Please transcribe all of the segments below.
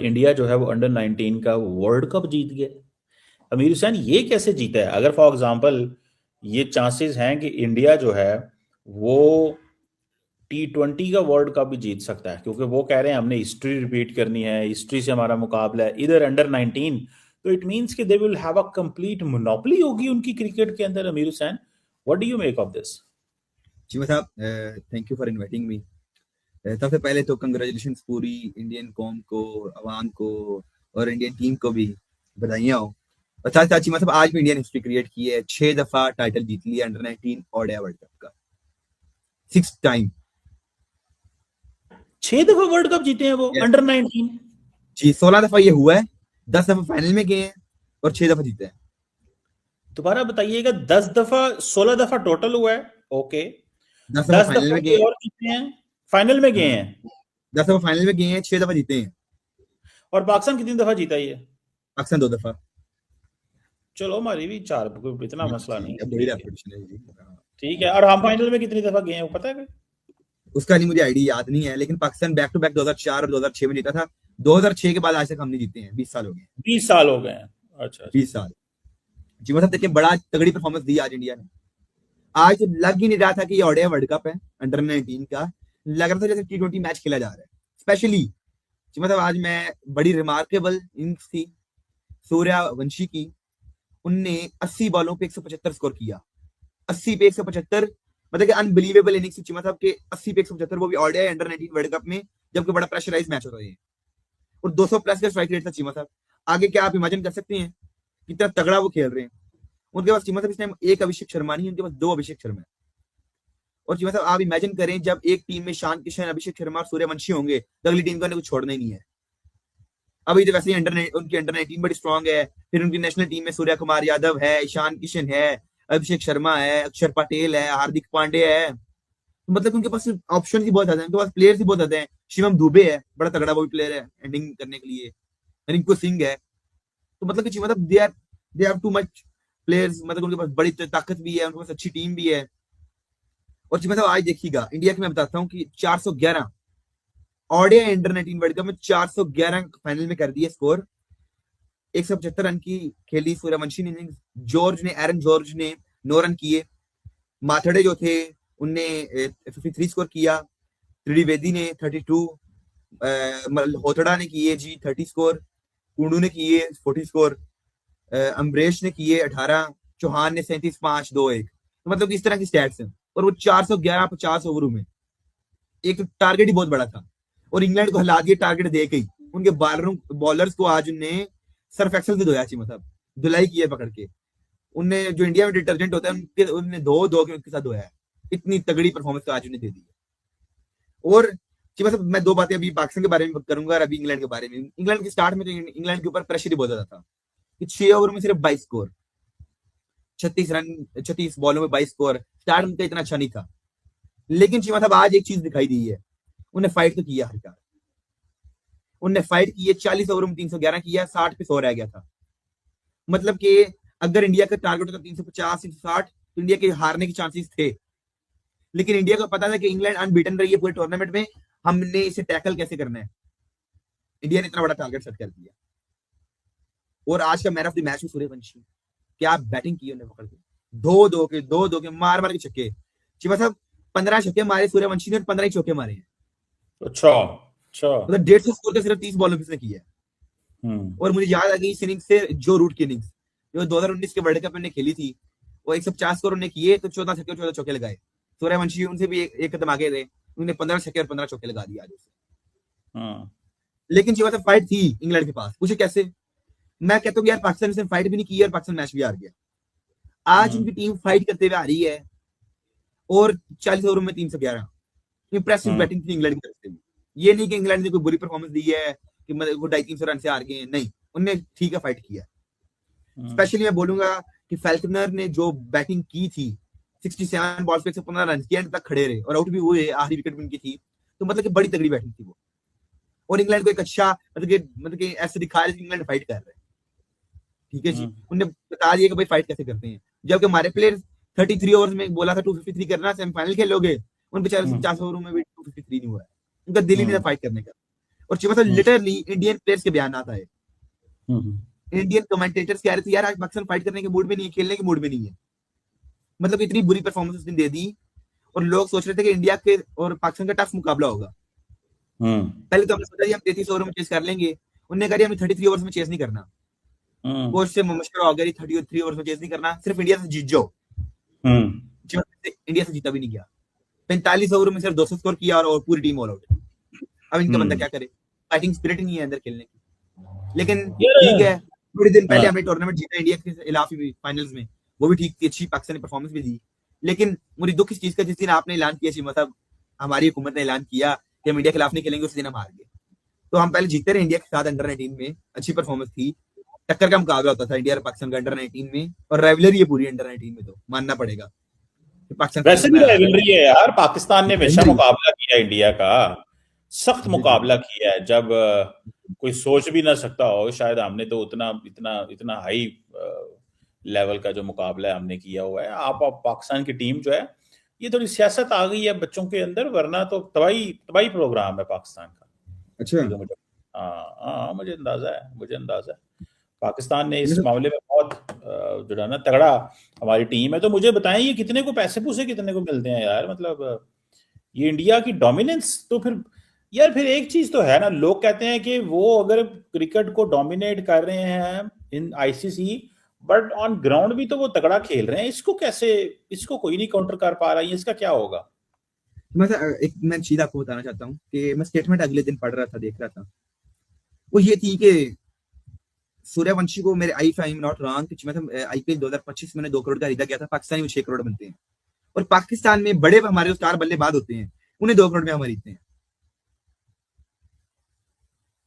India जो है वो अंडर 19 का वर्ल्ड कप जीत गया। अमीर हुसैन ये कैसे जीता है? अगर फॉर एग्जांपल ये चांसेस हैं कि इंडिया जो है वो T20 का वर्ल्ड कप भी जीत सकता है, क्योंकि वो कह रहे हैं हमने हिस्ट्री रिपीट करनी है, हिस्ट्री से हमारा मुकाबला है इधर अंडर 19, तो इट मींस कि they will have a complete monopoly होगी उनकी क्रिकेट के अंदर। Amir Hussain, what do you make of this? जी साहब, thank you for inviting me. सबसे पहले तो कंग्रेचुलेशन पूरी इंडियन कौम को, अवाम को और इंडियन टीम को भी बधाइयाँ हो। और साथ साथ चीमा साहब, आज भी इंडियन हिस्ट्री क्रिएट की है, 6 दफा टाइटल जीत लिया अंडर 19 ओडीआई वर्ल्ड कप का, 6 टाइम। 6 दफा वर्ल्ड कप जीते हैं वो अंडर 19। जी, 16 दफा ये हुआ है, 10 दफा फाइनल में गए हैं और 6 दफा जीते हैं। दोबारा बताइएगा, 10 दफा, 16 दफा टोटल हुआ है, ओके। 10 दफा दस फाइनल दफा में गए कोई हैं। और जीते हैं, फाइनल में गए हाँ, हैं। 10 दफा फाइनल में गए हैं, 6 दफा जीते हैं। और पाकिस्तान कितनी दफा जीता ये? पाकिस्तान 2 दफा। चलो हमारी भी चार, कोई इतना हाँ मसला जी, नहीं है, अब बड़ी ठीक है। रेपुटेशन है जी। हाँ। ठीक है, और हम फाइनल में कितनी दफा गए हैं वो पता है? उसका नहीं मुझे आईडी याद नहीं है, लेकिन पाकिस्तान बैक टू बैक 2004 और 2006 में जीता था। 2006 के बाद आज तक हम नहीं जीते हैं, 20 साल हो गए। 20 साल हो गए हैं। अच्छा अच्छा। 20 साल। जी मतलब देखिए, बड़ा तगड़ी परफॉर्मेंस दी आज इंडिया ने। आज लग ही नहीं रहा था कि ये ओडीआई वर्ल्ड कप है अंडर 19 का। लग रहा था जैसे T20 मैच खेला जा रहा है। स्पेशली जी मतलब आज मैं बड़ी रिमार्केबल इनिंग्स थी सूर्यवंशी की। उनने 80 बॉलों पे 175 स्कोर किया। 80 पे 175, मतलब कि अनबिलीवेबल इनिंग्स चीमा साहब के। 80 पे 175, वो भी ओडीआई अंडर 19 वर्ल्ड कप में, जबकि बड़ा प्रेशराइज मैच होता है ये। और 200 प्लस का स्ट्राइक रेट था चीमा साहब। आगे क्या आप इमेजिन कर सकते हैं कितना तगड़ा वो खेल रहे हैं। उनके पास चीमा साहब इस टाइम एक अभिषेक शर्मा नहीं है, उनके पास 2 अभिषेक शर्मा है। और चीमा साहब आप इमेजिन करें, जब एक टीम में ईशान किशन, अभिषेक शर्मा और सूर्यवंशी होंगे, तो अगली टीम का कुछ छोड़ना ही नहीं है। अभी तो वैसे ही उनकी अंडर 19 बड़ी स्ट्रांग है। फिर उनकी नेशनल टीम में सूर्य कुमार यादव है, ईशान किशन है, अभिषेक शर्मा है, अक्षर पटेल है, हार्दिक पांडे है। तो मतलब उनके पास ऑप्शन ही बहुत ज्यादा है, उनके पास प्लेयर्स ही बहुत ज्यादा है। शिवम दुबे है, बड़ा तगड़ा वो भी प्लेयर है एंडिंग करने के लिए। रिंकू सिंह है। तो मतलब कि मतलब they have too much players. मतलब उनके पास बड़ी ताकत भी है, उनके पास अच्छी टीम भी है। और मतलब आज देखिएगा इंडिया के, मैं बताता हूँ कि 411 ओडीआई अंडर 19 वर्ल्ड कप में 411 फाइनल में कर दिए स्कोर। 175 रन की खेली सूर्यवंशी ने इनिंग्स। एरन जॉर्ज ने 9 रन किए। माथड़े जो थे उनने 53 स्कोर किया। त्रिवेदी ने 32, होथड़ा ने किए जी 30 स्कोर। कुंडू ने किए 40 स्कोर। अम्बरेश ने किए 18। चौहान ने 37, 5, 2, 1। तो मतलब इस तरह की स्टैट्स हैं। और वो 411 50 ओवरों में, एक तो टारगेट ही बहुत बड़ा था। और इंग्लैंड को हिला दिया टारगेट दे के ही। उनके बॉलर्स को आज उनने सर्फ एक्सल से धोया चाहिए, मतलब धुलाई की है पकड़ के। उनने जो इंडिया में डिटर्जेंट होता है उनके उनने धो धो के उनके साथ धोया है। इतनी तगड़ी परफॉर्मेंस तो आज उन्हें दे दी है। और जी मतलब मैं 2 बातें अभी पाकिस्तान के बारे में करूंगा और अभी इंग्लैंड के बारे में। इंग्लैंड के स्टार्ट में तो इंग्लैंड के ऊपर प्रेशर ही बहुत ज्यादा था कि 6 ओवर में सिर्फ 22 स्कोर, 36 रन, 36 बॉलों में 22 स्कोर। स्टार्ट में तो इतना अच्छा नहीं था। लेकिन चीमा साहब आज एक चीज दिखाई दी है, उन्हें फाइट तो किया हर बार। उनने फाइट की है, 40 ओवर में 311 किया, 60 पे 100 रह गया था। मतलब कि अगर इंडिया का टारगेट होता 350 360, तो इंडिया के हारने के चांसेस थे। लेकिन इंडिया को पता था कि इंग्लैंड अनबीटन रही है पूरे टूर्नामेंट में, हमने इसे टैकल कैसे करना है। इंडिया ने इतना बड़ा टारगेट सेट कर दिया। और आज का मैन ऑफ द मैच में सूर्यवंशी, क्या बैटिंग की उन्होंने पकड़ के। दो दो के मार मार के छक्के। शिवा साहब 15 छक्के मारे सूर्यवंशी ने और 15 ही चौके मारे हैं। अच्छा अच्छा। मतलब 150 स्कोर का सिर्फ 30 बॉलों में किया है। हम्म। और मुझे याद आ गई इस इनिंग्स से जो रूट की इनिंग्स जो 2019 के वर्ल्ड कप में खेली थी। वो 150 स्कोर उन्होंने किए, तो 14 छक्के 14 चौके लगाए। सूर्यवंशी उनसे भी एक कदम आगे रहे, उन्होंने 15 छक्के और 15 चौके लगा दिया आज उसे। हाँ। लेकिन जी मतलब फाइट थी इंग्लैंड के पास। पूछे कैसे? मैं कहता हूँ यार पाकिस्तान ने फाइट भी नहीं की और पाकिस्तान मैच भी हार गया। आज उनकी टीम फाइट करते हुए आ रही है। और 40 ओवर में 311 इंप्रेसिव हम्म। बैटिंग थी इंग्लैंड की तरफ से भी। ये नहीं कि इंग्लैंड ने कोई बुरी परफॉर्मेंस दी है कि मतलब वो 250-300 रन से हार गए। नहीं, उनने ठीक है फाइट किया। स्पेशली मैं बोलूंगा कि फेल्कनर ने जो बैटिंग की थी, 67 बॉल्स पे 115 रन की, एंड तक खड़े रहे और आउट भी हुए, आखिरी विकेट भी उनकी थी। तो मतलब कि बड़ी तगड़ी बैटिंग थी वो। और इंग्लैंड को एक अच्छा मतलब कि ऐसे दिखा रहे इंग्लैंड फाइट कर रहे हैं। ठीक है जी, उनने बता दिया कि भाई फाइट कैसे करते हैं। जबकि हमारे प्लेयर 33 ओवर्स में बोला था 253 करना, सेमीफाइनल खेलोगे। उन बेचारे 50 ओवरों में भी 253 नहीं हुआ है। उनका दिल ही नहीं था फाइट करने का। और चिमा साहब हम्म, लिटरली इंडियन प्लेयर्स के बयान आए, हम्म, इंडियन कमेंटेटर्स कह रहे थे यार आज पाकिस्तान फाइट करने के मूड में नहीं है, खेलने के मूड में नहीं है। मतलब इतनी बुरी परफॉर्मेंस उसने दे दी और लोग सोच रहे थे कि इंडिया के और पाकिस्तान का टफ मुकाबला होगा। हम्म, पहले तो हमने सोचा हम 33 ओवर में चेस कर लेंगे, उन्होंने कहा हमें 33 ओवर्स में चेस नहीं करना। हम्म, कोच से मशवरा हो गया 33 ओवर्स में चेस नहीं करना, सिर्फ इंडिया से जीत जाओ। हम्म, इंडिया से जीता भी नहीं गया, 45 ओवर में सिर्फ 200 स्कोर किया और पूरी टीम ऑल आउट। अब इनका बंदा हम्म। क्या करे, फाइटिंग स्पिरिट नहीं है अंदर खेलने की। लेकिन ठीक यार, है, थोड़े दिन पहले हाँ, हमने टूर्नामेंट जीता इंडिया के खिलाफ फाइनल्स में, वो भी ठीक थी, अच्छी पाकिस्तानी परफॉर्मेंस भी दी। लेकिन मुझे दुख इस चीज का, जिस दिन आपने ऐलान किया चीमा साहब, हमारी हुकूमत ने ऐलान किया कि हम इंडिया के खिलाफ नहीं खेलेंगे, उस दिन हम हार गए। तो हम पहले जीतते रहे इंडिया के साथ अंडर 19 में, अच्छी परफॉर्मेंस थी, टक्कर का मुकाबला होता था इंडिया और पाकिस्तान का अंडर 19 में, और राइवलरी है पूरी अंडर 19 में, तो मानना पड़ेगा कि पाकिस्तान वैसे फाइनल भी में आ राइवलरी है यार, पाकिस्तान ने हमेशा राइवलरी मुकाबला किया इंडिया का, सख्त जी जी मुकाबला किया है। जब कोई सोच भी ना सकता हो शायद, हमने तो उतना इतना इतना हाई लेवल का जो मुकाबला है हमने किया हुआ है। आप पाकिस्तान की टीम जो है, ये थोड़ी सियासत आ गई है बच्चों के अंदर, वरना तो तबाही तबाही प्रोग्राम है पाकिस्तान का। अच्छा। ये तो मुझे, हाँ हाँ, मुझे अंदाजा है, मुझे अंदाजा है। पाकिस्तान ने इस मतलब मामले में बहुत जो है ना तगड़ा, हमारी टीम है। तो मुझे बताएं, ये कितने को पैसे पूसे कितने को मिलते हैं यार? मतलब ये इंडिया की डोमिनेंस तो फिर, यार फिर एक चीज तो है ना, लोग कहते हैं कि वो अगर क्रिकेट को डोमिनेट कर रहे हैं इन आईसीसी, बट ऑन ग्राउंड भी तो वो तगड़ा खेल रहे हैं। इसको कैसे, इसको कोई नहीं काउंटर कर पा रहा है, इसका क्या होगा? मैं चीज आपको बताना चाहता हूँ कि मैं स्टेटमेंट अगले दिन पढ़ रहा था, देख रहा था, वो ये थी कि सूर्यवंशी को, मेरे आई आई एम नॉट रॉन्ग, मतलब आईपीएल 2025 में 2 करोड़ का खरीदा गया था, पाकिस्तान में 6 करोड़ बनते हैं, और पाकिस्तान में बड़े हमारे स्टार बल्लेबाज होते हैं, उन्हें 2 करोड़ में हम खरीदते हैं।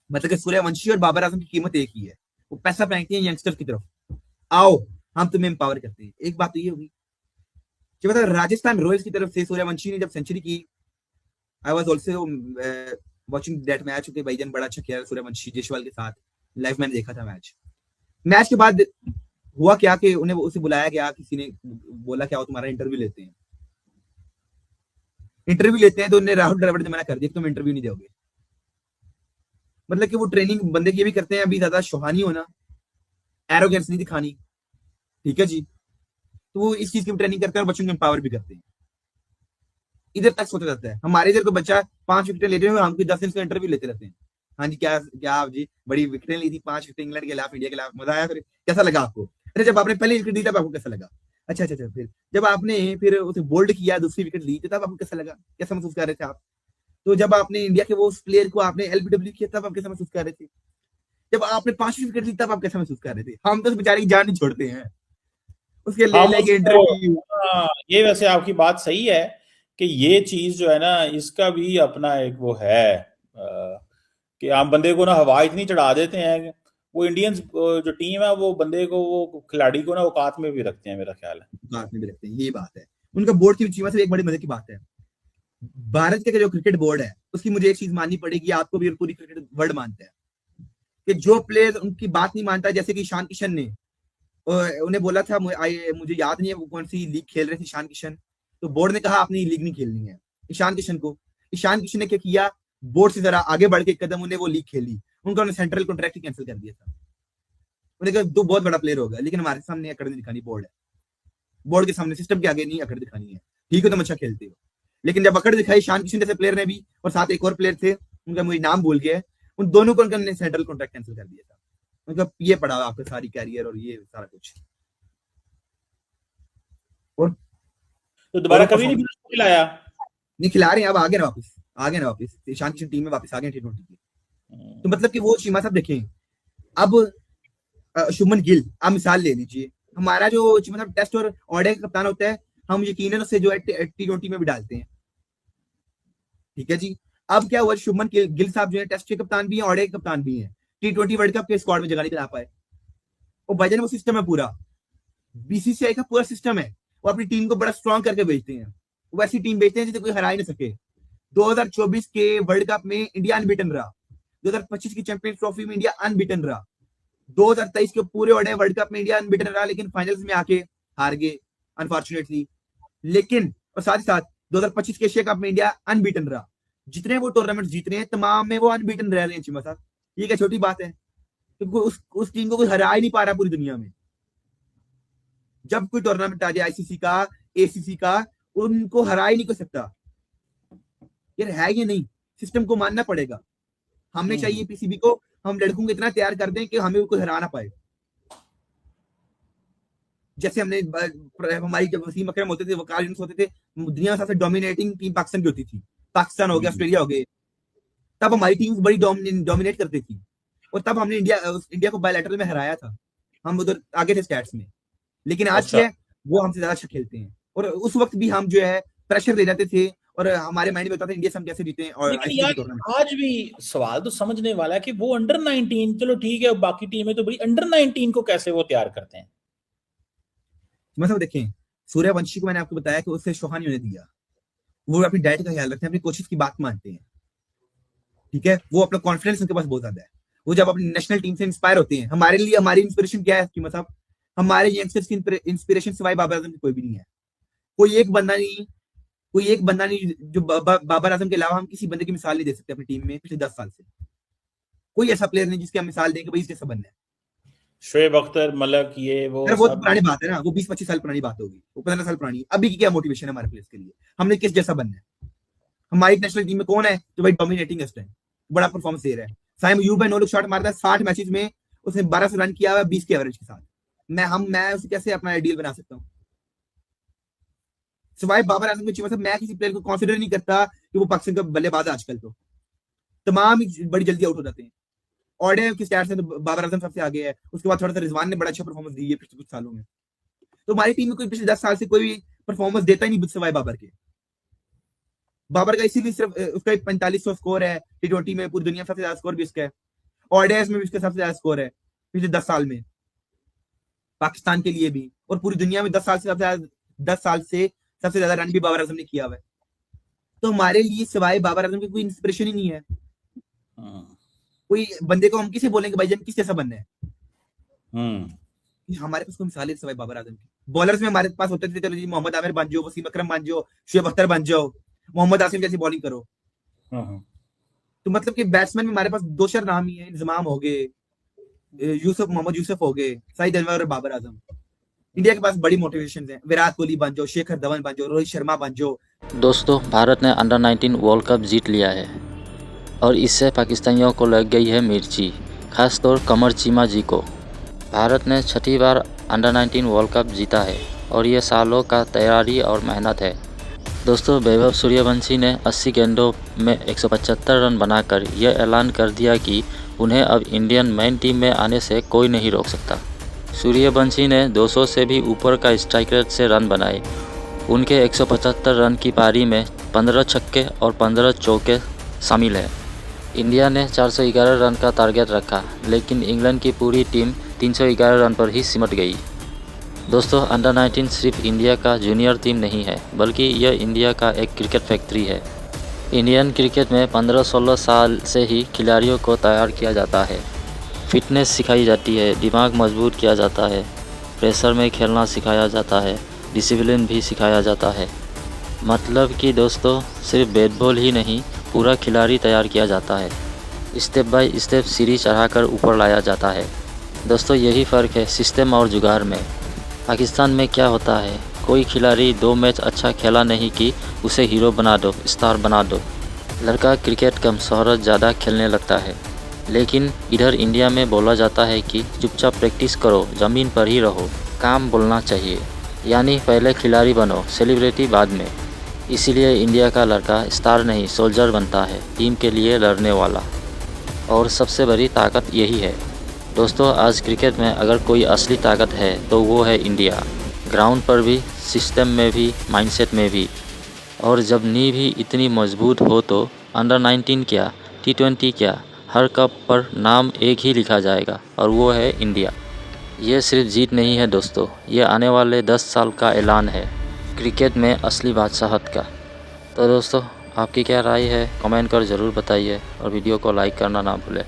मतलब कि सूर्यवंशी और बाबर आजम की कीमत एक ही है, वो पैसा फेंकते हैं यंगस्टर्स की तरफ, आओ हम तुम्हें एम्पावर करते हैं। एक बात तो ये होगी कि मतलब राजस्थान रॉयल्स की तरफ से सूर्यवंशी ने जब सेंचुरी की, I was also watching that match, कि भाईजान बड़ा अच्छा खेला सूर्यवंशी जयसवाल के साथ, लाइव मैंने देखा था मैच। मैच के बाद हुआ क्या कि उन्हें उसे बुलाया गया, किसी ने बोला क्या हो तुम्हारा इंटरव्यू लेते हैं। इंटरव्यू लेते हैं तो उन्हें राहुल द्रविड़ ने मना कर दिया, तुम इंटरव्यू नहीं दोगे। मतलब कि वो ट्रेनिंग बंदे की भी करते हैं, अभी ज्यादा शोहानी होना, एरोगेंस नहीं दिखानी, ठीक है जी। तो वो इस चीज की ट्रेनिंग करते हैं और बच्चों को एम्पावर भी करते हैं। इधर तक सोचा जाता है, हमारे इधर को बच्चा 5 विकेटें लेते हैं, हमको 10 दिन का इंटरव्यू लेते रहते हैं। हाँ जी, क्या क्या आप जी बड़ी विकेटें ली थी, 5 विकेट इंग्लैंड के खिलाफ, इंडिया के खिलाफ, मजा आया, फिर कैसा लगा आपको? अरे जब आपने पहली विकेट ली तब आपको कैसा लगा? अच्छा अच्छा अच्छा, फिर जब आपने फिर उसे बोल्ड किया, दूसरी विकेट ली तब आपको कैसा लगा, कैसा महसूस कर रहे थे आप? तो जब आपने इंडिया के वो प्लेयर को आपने एलबीडब्ल्यू किया तब आप कैसा महसूस कर रहे थे? जब आपने 5वीं विकेट ली तब आप कैसा महसूस कर रहे थे? हम तो उस बेचारे की जान नहीं छोड़ते हैं, उसके ले हम लेके उसको, इंटरव्यू। हाँ, ये वैसे आपकी बात सही है कि ये चीज जो है ना, इसका भी अपना एक वो है, कि आम बंदे को ना हवा इतनी चढ़ा देते हैं। वो इंडियंस जो टीम है, वो बंदे को, वो खिलाड़ी को ना औकात में भी रखते हैं, मेरा ख्याल है। बात में भी रखते हैं, ये बात है। उनका बोर्ड की चीमा से एक बड़ी मजे की बात है, भारत के जो क्रिकेट बोर्ड है उसकी मुझे एक चीज माननी पड़ेगी, आपको भी, और पूरी क्रिकेट वर्ल्ड मानता है, कि जो प्लेयर उनकी बात नहीं मानता, जैसे कि ईशान किशन ने, उन्हें बोला था, मुझे याद नहीं है वो कौन सी लीग खेल रहे थे ईशान किशन, तो बोर्ड ने कहा आपने लीग नहीं खेलनी है ईशान किशन को। ईशान किशन ने क्या किया, बोर्ड से जरा आगे बढ़ के एक कदम, उन्हें वो लीग खेली, उनका उन्हें सेंट्रल कॉन्ट्रैक्ट ही कैंसिल कर दिया था। उन्हें कहा दो बहुत बड़ा प्लेयर होगा, लेकिन हमारे सामने अकड़ नहीं दिखानी, बोर्ड है, बोर्ड के सामने सिस्टम के आगे नहीं अकड़ दिखानी है। ठीक है तुम अच्छा खेलते हो, लेकिन जब अकड़ दिखाई ईशान किशन जैसे प्लेयर ने भी, और साथ एक और प्लेयर थे, उनका मुझे नाम भूल गया, उन दोनों को उनका सेंट्रल कॉन्ट्रैक्ट कैंसिल कर दिया था। मतलब ये पड़ा आपका सारी कैरियर और ये सारा कुछ, और तो और दोबारा वो कभी नहीं परफॉर्मेंस फिर खिलाया? नहीं खिला रहे हैं, अब आ गए ना वापस, आ गए ना वापस, ईशान किशन टीम में वापस आ गए T20 की। हम्म, तो मतलब कि वो चीमा साहब देखें, अब शुभमन गिल आप मिसाल ले लीजिए, हमारा जो मतलब टेस्ट और ओडीआई का कप्तान होता है, हम यकीनन उससे जो है T20 में भी डालते हैं, ठीक है जी। अब क्या हुआ, शुभमन गिल साहब जो है टेस्ट के कप्तान भी हैं, ओडीआई के कप्तान भी हैं, T20 वर्ल्ड कप के स्क्वाड में जगह नहीं दिला पाए। वो भाईजान वो सिस्टम है पूरा, बीसीसीआई का पूरा सिस्टम है, वो अपनी टीम को बड़ा स्ट्रॉन्ग करके भेजते हैं, वो ऐसी टीम भेजते हैं जिसे कोई हरा ही ना सके। 2024 के वर्ल्ड कप में इंडिया अनबीटन रहा, 2025 की चैंपियंस ट्रॉफी में इंडिया अनबीटन रहा, 2023 के पूरे ओडीआई वर्ल्ड कप में इंडिया अनबीटन रहा, लेकिन फाइनल्स में आके हार गए अनफॉर्चुनेटली। लेकिन और साथ ही साथ 2025 के एशिया कप में इंडिया अनबीटन रहा, जितने वो टूर्नामेंट जीत रहे हैं तमाम में वो अनबीटन रह रहे हैं चिमा साहब। ये क्या छोटी बात है, क्योंकि उस टीम को कोई हरा ही नहीं पा रहा पूरी दुनिया में। जब कोई टूर्नामेंट आ जाए आईसीसी का, एसीसी का, उनको हरा ही नहीं कर सकता। यार है ये नहीं, सिस्टम को मानना पड़ेगा। हमें चाहिए पीसीबी को हम लड़कों को इतना तैयार कर दें कि हमें कोई हरा ना पाए। जैसे हमने हमारी जब वसीम अकरम होते थे, वकार यूनुस होते थे, दुनिया में सबसे डोमिनेटिंग टीम पाकिस्तान की होती थी। पाकिस्तान हो गया, ऑस्ट्रेलिया हो गए, तब हमारी टीम बड़ी डोमिनेट करती थी, और तब हमने इंडिया को बायलैटरल में हराया था। हम उधर आगे थे स्टैट्स में, लेकिन आज अच्छा। क्या है, वो हमसे ज्यादा अच्छा खेलते हैं। और उस वक्त भी हम जो है प्रेशर दे जाते थे, और हमारे माइंड में होता था इंडिया से हम कैसे जीते हैं और लेकिन आईसीसी यार टूर्नामेंट। आज भी सवाल तो समझने वाला है कि वो अंडर 19, चलो ठीक है, बाकी टीमें तो बड़ी, अंडर 19 को कैसे वो तैयार करते हैं? मतलब देखें, सूर्यवंशी को मैंने आपको बताया कि उससे शोहा नहीं होने दिया। वो अपनी डाइट का ख्याल रखते हैं, अपनी कोचिज की बात मानते हैं, ठीक है। वो अपना कॉन्फिडेंस उनके पास बहुत ज्यादा है। वो जब अपनी नेशनल टीम से इंस्पायर होते हैं, हमारे लिए हमारी इंस्पिरेशन क्या है कि मतलब हमारे यंगस्टर्स की इंस्पिरेशन सिवाय बाबर आजम की कोई भी नहीं है। कोई एक बंदा नहीं, कोई एक बंदा नहीं जो बाबर आजम के अलावा हम किसी बंदे की मिसाल नहीं दे सकते अपनी टीम में पिछले 10 साल से। कोई ऐसा प्लेयर नहीं जिसकी हम मिसाल दें कि भाई इस जैसा बनना है। शोएब अख्तर, मलक, ये वो अरे वो तो सब। पुरानी बात है ना, वो 20-25 साल पुरानी बात होगी, वो 15 साल पुरानी। अभी की क्या मोटिवेशन है हमारे प्लेयर्स के लिए, हमने किस जैसा बनना है। हमारी नेशनल टीम में कौन है जो भाई डोमिनेटिंग है, बड़ा परफॉर्मेंस दे रहा है। साइम अयूब है, 9 शॉट मारता है 60 मैचेस में, उसने 1200 रन किया हुआ है 20 के एवरेज के साथ। मैं उसे कैसे अपना आइडियल बना सकता हूँ? सिवाय बाबर आजम की, मतलब मैं किसी प्लेयर को कंसीडर नहीं करता कि वो पाकिस्तान का बल्लेबाज है। आजकल तो तमाम ही बड़ी जल्दी आउट हो जाते हैं। ऑर्डर की स्टैट्स में तो बाबर आजम सबसे आगे है, उसके बाद थोड़ा सा रिजवान ने बड़ा अच्छा परफॉर्मेंस दी है पिछले कुछ सालों में। तो हमारी टीम में कोई पिछले 10 साल से कोई परफॉर्मेंस देता ही नहीं सिवाय बाबर के। बाबर का इसीलिए सिर्फ उसका 4500 स्कोर है T20 में, पूरी दुनिया में सबसे ज्यादा स्कोर भी उसका है। ऑर्डर्स में भी उसका सबसे ज्यादा स्कोर है पिछले 10 साल में, पाकिस्तान के लिए भी, और पूरी दुनिया में 10 साल से सबसे ज्यादा रन भी बाबर आजम ने किया हुआ है। तो हमारे लिए सिवाय बाबर आजम की कोई इंस्पिरेशन ही नहीं है। कोई बंदे को हम किसे बोलेंगे भाई जान किस जैसा बनना है? हमारे पास कोई मिसाल है सिवाय बाबर आजम की। बॉलर्स में हमारे पास होते थे, चलो जी मोहम्मद आमिर बन जाओ, वसीम अकरम बन जाओ, शोएब अख्तर बन जाओ, मोहम्मद आसिफ जैसी बॉलिंग करो। तो मतलब कि बैट्समैन में हमारे पास दो चार नाम ही है, इंजमाम हो गए, मोहम्मद यूसुफ हो गए, साइद अनवर और बाबर आजम। इंडिया के पास बड़ी मोटिवेशन है, विराट कोहली बन जाओ, शेखर धवन बन जाओ, रोहित शर्मा बन जाओ। दोस्तों, भारत ने अंडर 19 वर्ल्ड कप जीत लिया है और इससे पाकिस्तानियों को लग गई है मिर्ची, खासतौर कमर चीमा जी को। भारत ने छठी बार अंडर 19 वर्ल्ड कप जीता है और ये सालों का तैयारी और मेहनत है। दोस्तों, वैभव सूर्यवंशी ने 80 गेंदों में 175 रन बनाकर यह ऐलान कर दिया कि उन्हें अब इंडियन मेन टीम में आने से कोई नहीं रोक सकता। सूर्यवंशी ने 200 से भी ऊपर का स्ट्राइक रेट से रन बनाए। उनके 175 रन की पारी में 15 छक्के और 15 चौके शामिल हैं। इंडिया ने 411 रन का टारगेट रखा, लेकिन इंग्लैंड की पूरी टीम 311 रन पर ही सिमट गई। दोस्तों, अंडर 19 सिर्फ इंडिया का जूनियर टीम नहीं है, बल्कि यह इंडिया का एक क्रिकेट फैक्ट्री है। इंडियन क्रिकेट में 15-16 साल से ही खिलाड़ियों को तैयार किया जाता है। फिटनेस सिखाई जाती है, दिमाग मजबूत किया जाता है, प्रेशर में खेलना सिखाया जाता है, डिसिप्लिन भी सिखाया जाता है। मतलब कि दोस्तों, सिर्फ बैट बॉल ही नहीं, पूरा खिलाड़ी तैयार किया जाता है। स्टेप बाय स्टेप सीढ़ी चढ़ाकर ऊपर लाया जाता है। दोस्तों, यही फ़र्क है सिस्टम और जुगाड़ में। पाकिस्तान में क्या होता है, कोई खिलाड़ी 2 मैच अच्छा खेला नहीं कि उसे हीरो बना दो, स्टार बना दो। लड़का क्रिकेट कम शोहरत ज़्यादा खेलने लगता है। लेकिन इधर इंडिया में बोला जाता है कि चुपचाप प्रैक्टिस करो, ज़मीन पर ही रहो, काम बोलना चाहिए। यानी पहले खिलाड़ी बनो, सेलिब्रिटी बाद में। इसीलिए इंडिया का लड़का स्टार नहीं सोल्जर बनता है, टीम के लिए लड़ने वाला। और सबसे बड़ी ताकत यही है। दोस्तों, आज क्रिकेट में अगर कोई असली ताकत है तो वो है इंडिया। ग्राउंड पर भी, सिस्टम में भी, माइंडसेट में भी। और जब नींव भी इतनी मजबूत हो तो अंडर 19 क्या, T20 क्या, हर कप पर नाम एक ही लिखा जाएगा और वो है इंडिया। ये सिर्फ जीत नहीं है दोस्तों, ये आने वाले 10 साल का ऐलान है क्रिकेट में असली बादशाहत का। तो दोस्तों, आपकी क्या राय है, कमेंट कर ज़रूर बताइए और वीडियो को लाइक करना ना भूलें।